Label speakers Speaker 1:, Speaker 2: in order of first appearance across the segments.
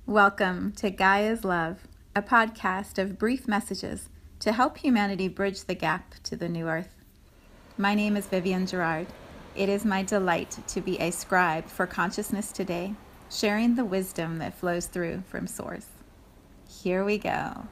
Speaker 1: Welcome to Gaia's Love, a podcast of brief messages to help humanity bridge the gap to the new earth. My name is Vivienne Gerard. It is my delight to be a scribe for consciousness today, sharing the wisdom that flows through from Source. Here we go.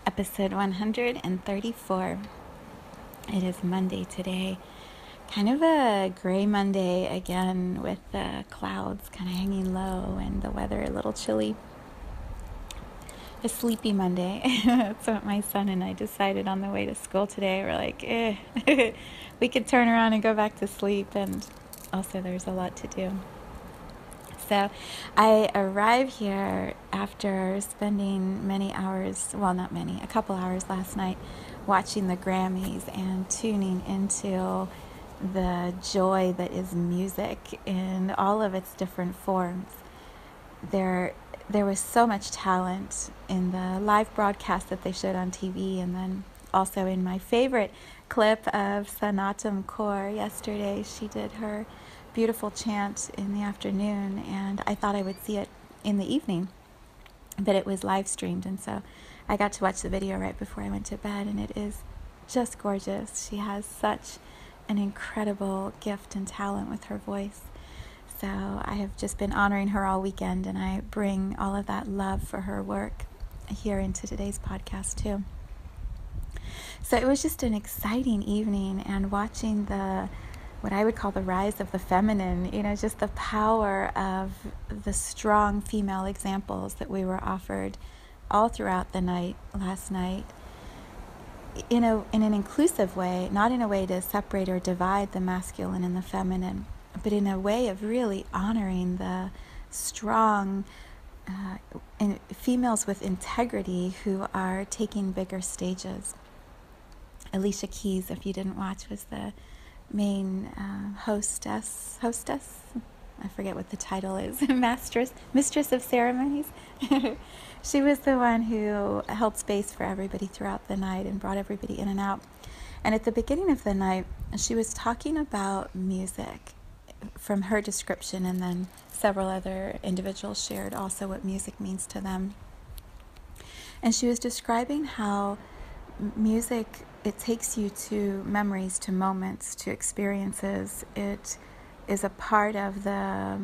Speaker 1: Episode 134. It is Monday today. Kind of a gray Monday again, with the clouds kind of hanging low and the weather a little chilly. A sleepy Monday. That's what my son and I decided on the way to school today. We're like, we could turn around and go back to sleep, and also there's a lot to do. So I arrive here after spending many hours, well, not many, a couple hours last night watching the Grammys and tuning into the joy that is music in all of its different forms. There was so much talent in the live broadcast that they showed on TV, and then also in my favorite clip of Sanatam Kaur yesterday. She did her beautiful chant in the afternoon, and I thought I would see it in the evening, but it was live streamed, and so I got to watch the video right before I went to bed, and it is just gorgeous. She has such an incredible gift and talent with her voice. So I have just been honoring her all weekend, and I bring all of that love for her work here into today's podcast too. So it was just an exciting evening, and watching what I would call the rise of the feminine, just the power of the strong female examples that we were offered all throughout the night last night, in an inclusive way, not in a way to separate or divide the masculine and the feminine, but in a way of really honoring the strong females with integrity who are taking bigger stages. Alicia Keys, if you didn't watch, was the main hostess. I forget what the title is. Mistress of ceremonies. She was the one who held space for everybody throughout the night and brought everybody in and out. And at the beginning of the night, she was talking about music from her description, and then several other individuals shared also what music means to them. And she was describing how music, it takes you to memories, to moments, to experiences. It is a part of I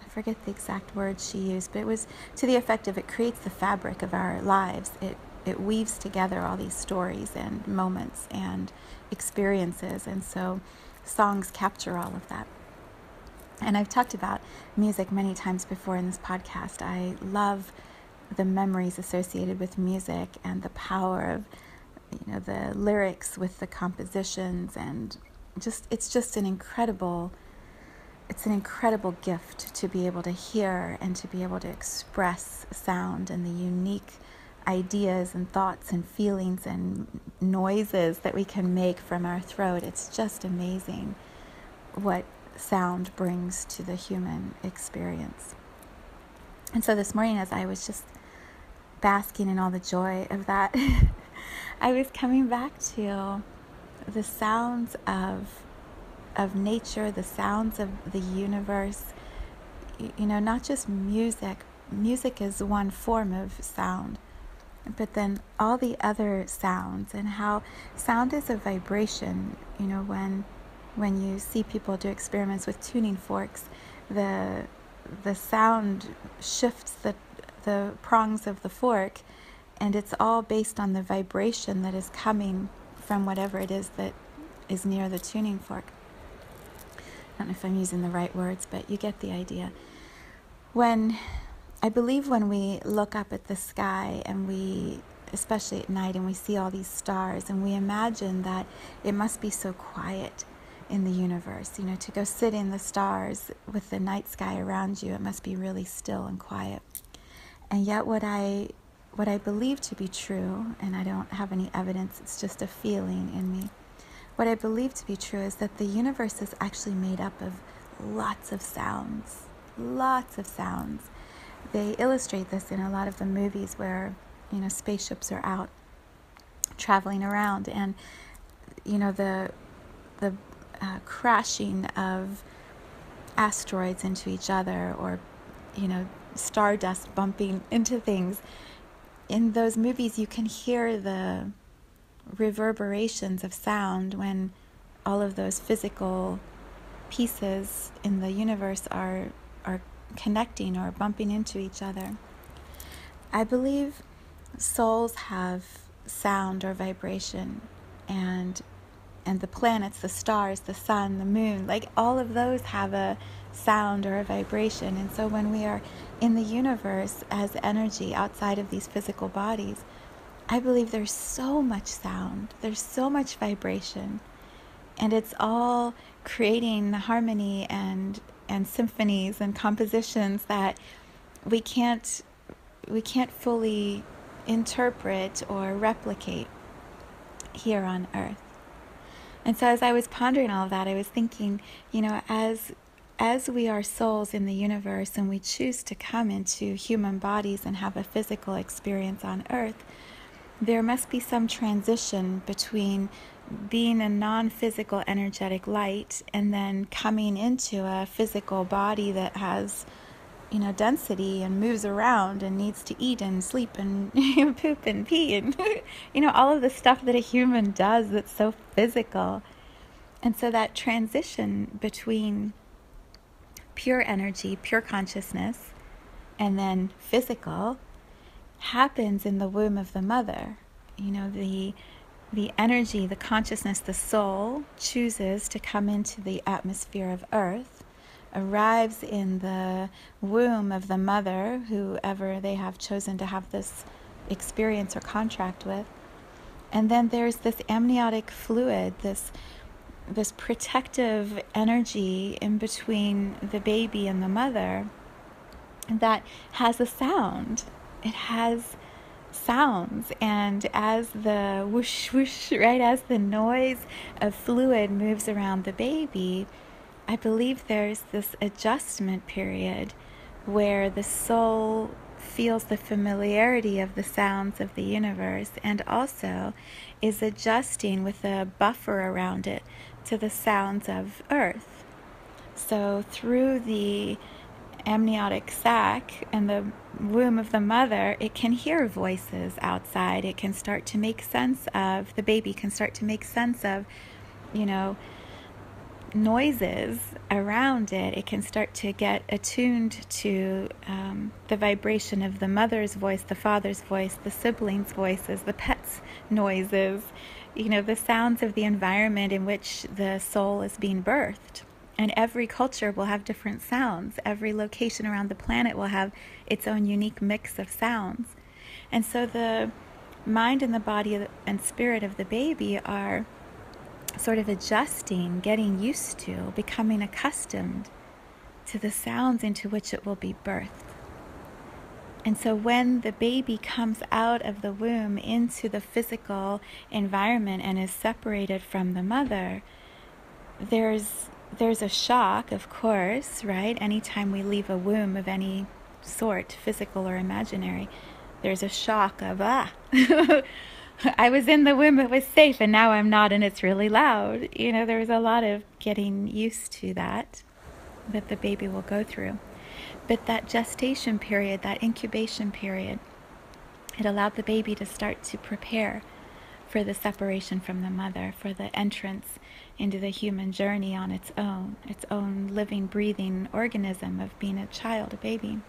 Speaker 1: forget the exact word she used, but it was to the effect of it creates the fabric of our lives. It weaves together all these stories and moments and experiences, and so songs capture all of that. And I've talked about music many times before in this podcast. I love the memories associated with music and the power of the lyrics with the compositions, and it's an incredible gift to be able to hear and to be able to express sound and the unique ideas and thoughts and feelings and noises that we can make from our throat. It's just amazing what sound brings to the human experience. And so this morning, as I was just basking in all the joy of that, I was coming back to the sounds of nature, the sounds of the universe, not just music. Music is one form of sound, but then all the other sounds, and how sound is a vibration. When you see people do experiments with tuning forks, the sound shifts the prongs of the fork, and it's all based on the vibration that is coming from whatever it is that is near the tuning fork. I don't know if I'm using the right words, but you get the idea. I believe when we look up at the sky, and especially at night, and we see all these stars, and we imagine that it must be so quiet in the universe, to go sit in the stars with the night sky around you, it must be really still and quiet. And yet what I what I believe to be true, and I don't have any evidence, it's just a feeling in me. What I believe to be true is that the universe is actually made up of lots of sounds. Lots of sounds. They illustrate this in a lot of the movies where, spaceships are out traveling around, and, the crashing of asteroids into each other, or, stardust bumping into things. In those movies, you can hear the reverberations of sound when all of those physical pieces in the universe are connecting or bumping into each other. I believe souls have sound or vibration, and the planets, the stars, the sun, the moon, like all of those have a sound or a vibration. And so when we are in the universe as energy outside of these physical bodies, I believe there's so much sound, there's so much vibration, and it's all creating harmony and symphonies and compositions that we can't fully interpret or replicate here on Earth. And so as I was pondering all of that, I was thinking, as we are souls in the universe and we choose to come into human bodies and have a physical experience on Earth, there must be some transition between being a non-physical energetic light and then coming into a physical body that has, density and moves around and needs to eat and sleep and poop and pee and, all of the stuff that a human does that's so physical. And so that transition between pure energy, pure consciousness, and then physical happens in the womb of the mother. The energy, the consciousness, the soul chooses to come into the atmosphere of Earth, arrives in the womb of the mother, whoever they have chosen to have this experience or contract with. And then there's this amniotic fluid, this protective energy in between the baby and the mother that has a sound. It has sounds, and as the whoosh whoosh, right, as the noise of fluid moves around the baby, I believe there's this adjustment period where the soul feels the familiarity of the sounds of the universe and also is adjusting with a buffer around it to the sounds of Earth. So through the amniotic sac and the womb of the mother, it can hear voices outside. It can start to make sense of, the baby can start to make sense of, noises around it. It can start to get attuned to the vibration of the mother's voice, the father's voice, the siblings' voices, the pets' noises, the sounds of the environment in which the soul is being birthed. And every culture will have different sounds. Every location around the planet will have its own unique mix of sounds. And so the mind and the body and spirit of the baby are sort of adjusting, getting used to, becoming accustomed to the sounds into which it will be birthed. And so when the baby comes out of the womb into the physical environment and is separated from the mother, there's a shock, of course, right? Anytime we leave a womb of any sort, physical or imaginary, there's a shock of, I was in the womb, it was safe, and now I'm not, and it's really loud. There's a lot of getting used to that the baby will go through. But that gestation period, that incubation period, it allowed the baby to start to prepare for the separation from the mother, for the entrance into the human journey on its own living, breathing organism of being a child, a baby.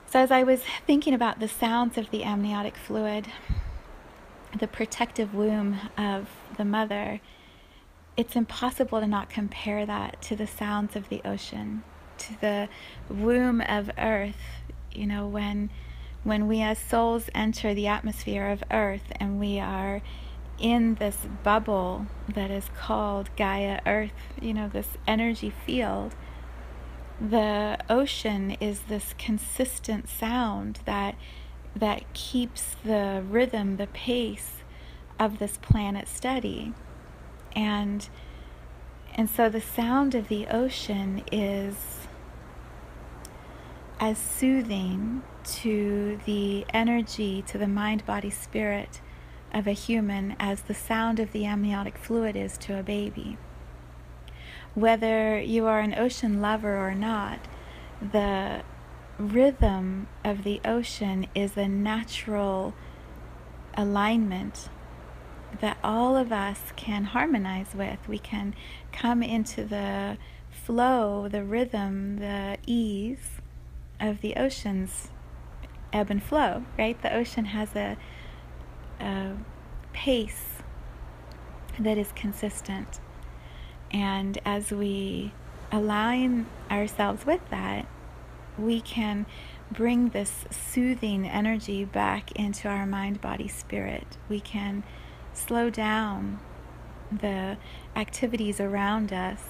Speaker 1: So as I was thinking about the sounds of the amniotic fluid, the protective womb of the mother, it's impossible to not compare that to the sounds of the ocean, to the womb of Earth. When we as souls enter the atmosphere of Earth and we are in this bubble that is called Gaia Earth, this energy field, the ocean is this consistent sound that that keeps the rhythm, the pace of this planet steady. And so the sound of the ocean is as soothing to the energy, to the mind, body, spirit of a human as the sound of the amniotic fluid is to a baby. Whether you are an ocean lover or not, the rhythm of the ocean is a natural alignment that all of us can harmonize with. We can come into the flow, the rhythm, the ease of the ocean's ebb and flow, right? The ocean has a pace that is consistent. And as we align ourselves with that, we can bring this soothing energy back into our mind, body, spirit. We can slow down the activities around us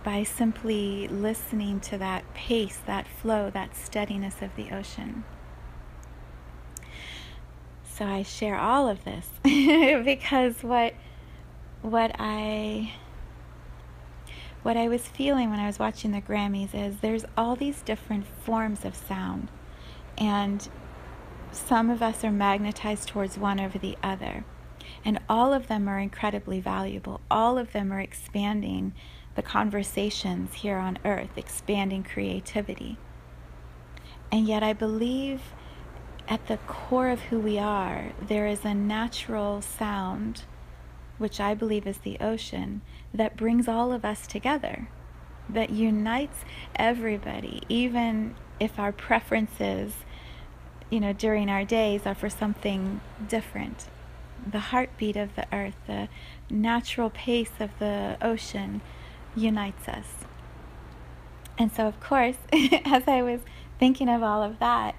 Speaker 1: by simply listening to that pace, that flow, that steadiness of the ocean. So I share all of this because what I was feeling when I was watching the Grammys is there's all these different forms of sound, and some of us are magnetized towards one over the other, and all of them are incredibly valuable. All of them are expanding the conversations here on earth, expanding creativity. And yet I believe at the core of who we are, there is a natural sound, which I believe is the ocean, that brings all of us together, that unites everybody, even if our preferences, during our days are for something different. The heartbeat of the earth, the natural pace of the ocean unites us. And so, of course, as I was thinking of all of that,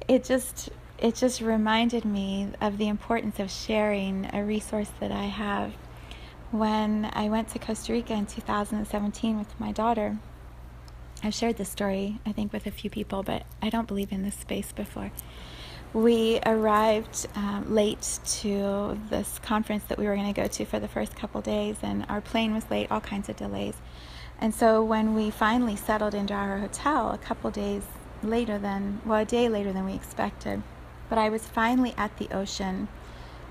Speaker 1: it just reminded me of the importance of sharing a resource that I have. When I went to Costa Rica in 2017 with my daughter, I've shared this story, I think, with a few people, but I don't believe in this space before. We arrived late to this conference that we were going to go to for the first couple days, and our plane was late, all kinds of delays. And so when we finally settled into our hotel, a day later than we expected, but I was finally at the ocean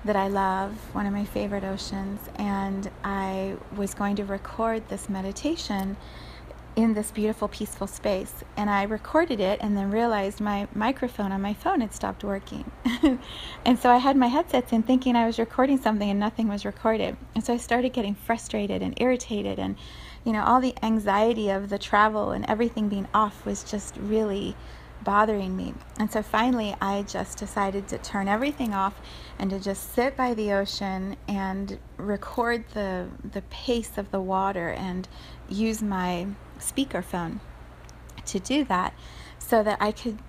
Speaker 1: that I love, one of my favorite oceans, and I was going to record this meditation in this beautiful, peaceful space. And I recorded it and then realized my microphone on my phone had stopped working. And so I had my headsets in thinking I was recording something and nothing was recorded. And so I started getting frustrated and irritated, and all the anxiety of the travel and everything being off was just really bothering me. And so finally I just decided to turn everything off and to just sit by the ocean and record the pace of the water and use my speakerphone to do that, so that I could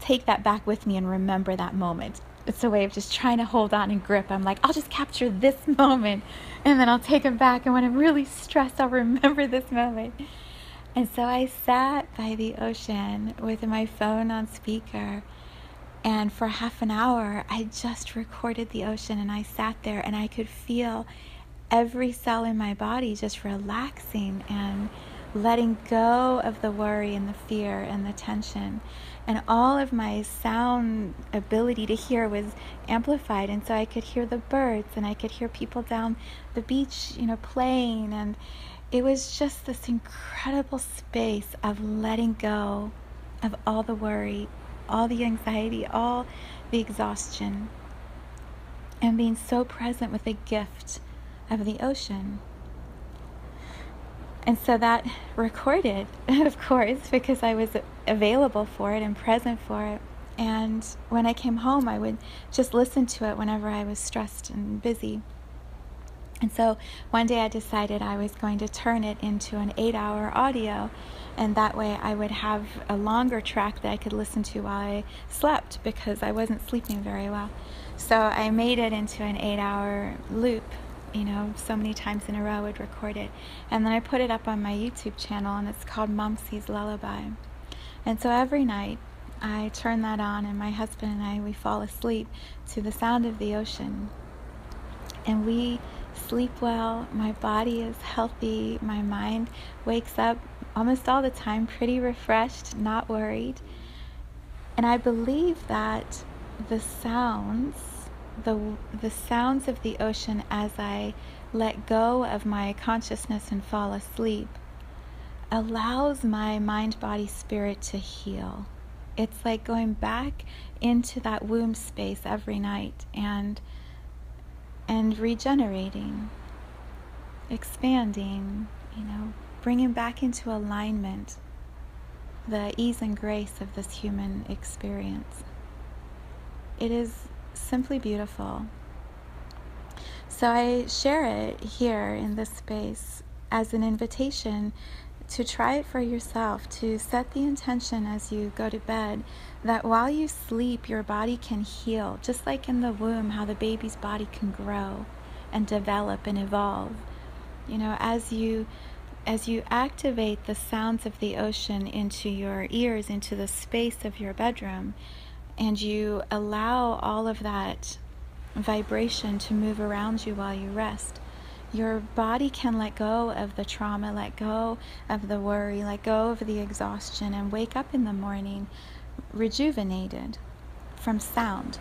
Speaker 1: take that back with me and remember that moment. It's a way of just trying to hold on and grip. I'm like, I'll just capture this moment and then I'll take it back, and when I'm really stressed, I'll remember this moment. And so I sat by the ocean with my phone on speaker, and for half an hour I just recorded the ocean, and I sat there and I could feel every cell in my body just relaxing and letting go of the worry and the fear and the tension. And all of my sound ability to hear was amplified, and so I could hear the birds and I could hear people down the beach, playing, and it was just this incredible space of letting go of all the worry, all the anxiety, all the exhaustion, and being so present with the gift of the ocean. And so that recorded, of course, because I was available for it and present for it. And when I came home, I would just listen to it whenever I was stressed and busy. And so one day I decided I was going to turn it into an 8-hour audio, and that way I would have a longer track that I could listen to while I slept, because I wasn't sleeping very well. So I made it into an 8-hour loop, so many times in a row I would record it. And then I put it up on my YouTube channel, and it's called Momsie's Lullaby. And so every night I turn that on, and my husband and I, we fall asleep to the sound of the ocean. And we sleep well. My body is healthy. My mind wakes up almost all the time pretty refreshed, not worried. And I believe that the sounds, the sounds of the ocean as I let go of my consciousness and fall asleep allows my mind, body, spirit to heal. It's like going back into that womb space every night and regenerating, expanding, bringing back into alignment the ease and grace of this human experience. It is simply beautiful. So I share it here in this space as an invitation to try it for yourself, to set the intention as you go to bed that while you sleep, your body can heal, just like in the womb, how the baby's body can grow and develop and evolve. As you activate the sounds of the ocean into your ears, into the space of your bedroom, and you allow all of that vibration to move around you while you rest, your body can let go of the trauma, let go of the worry, let go of the exhaustion, and wake up in the morning rejuvenated from sound.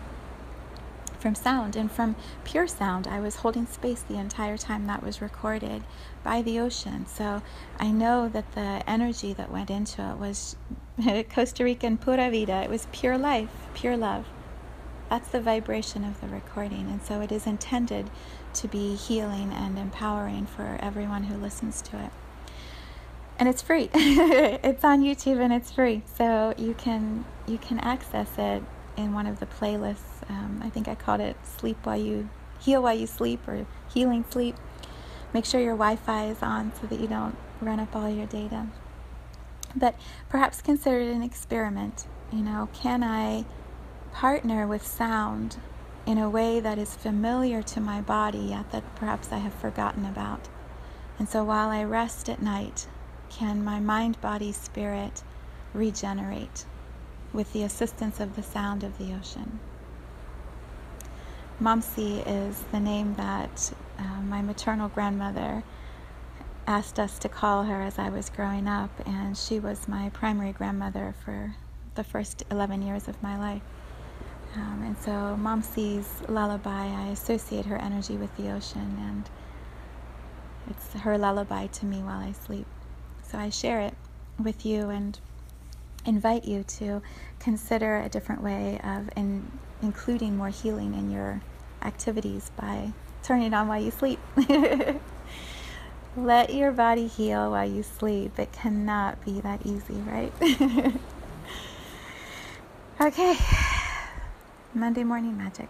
Speaker 1: And from pure sound. I was holding space the entire time that was recorded by the ocean. So I know that the energy that went into it was Costa Rican pura vida. It was pure life, pure love. That's the vibration of the recording. And so it is intended to be healing and empowering for everyone who listens to it. And it's free. It's on YouTube and it's free. So you can access it in one of the playlists. I think I called it Heal While You Sleep, or Healing Sleep. Make sure your Wi-Fi is on so that you don't run up all your data. But perhaps consider it an experiment. Can I partner with sound in a way that is familiar to my body, yet that perhaps I have forgotten about? And so while I rest at night, can my mind, body, spirit regenerate with the assistance of the sound of the ocean? Momsie is the name that my maternal grandmother asked us to call her as I was growing up, and she was my primary grandmother for the first 11 years of my life. And so Momsie's lullaby, I associate her energy with the ocean, and it's her lullaby to me while I sleep. So I share it with you and invite you to consider a different way of including more healing in your activities by turning it on while you sleep. Let your body heal while you sleep. It cannot be that easy, right? Okay. Monday morning magic.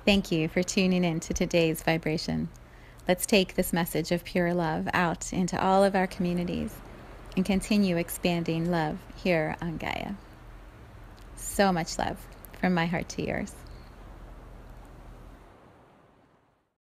Speaker 1: Thank you for tuning in to today's vibration. Let's take this message of pure love out into all of our communities and continue expanding love here on Gaia. So much love from my heart to yours.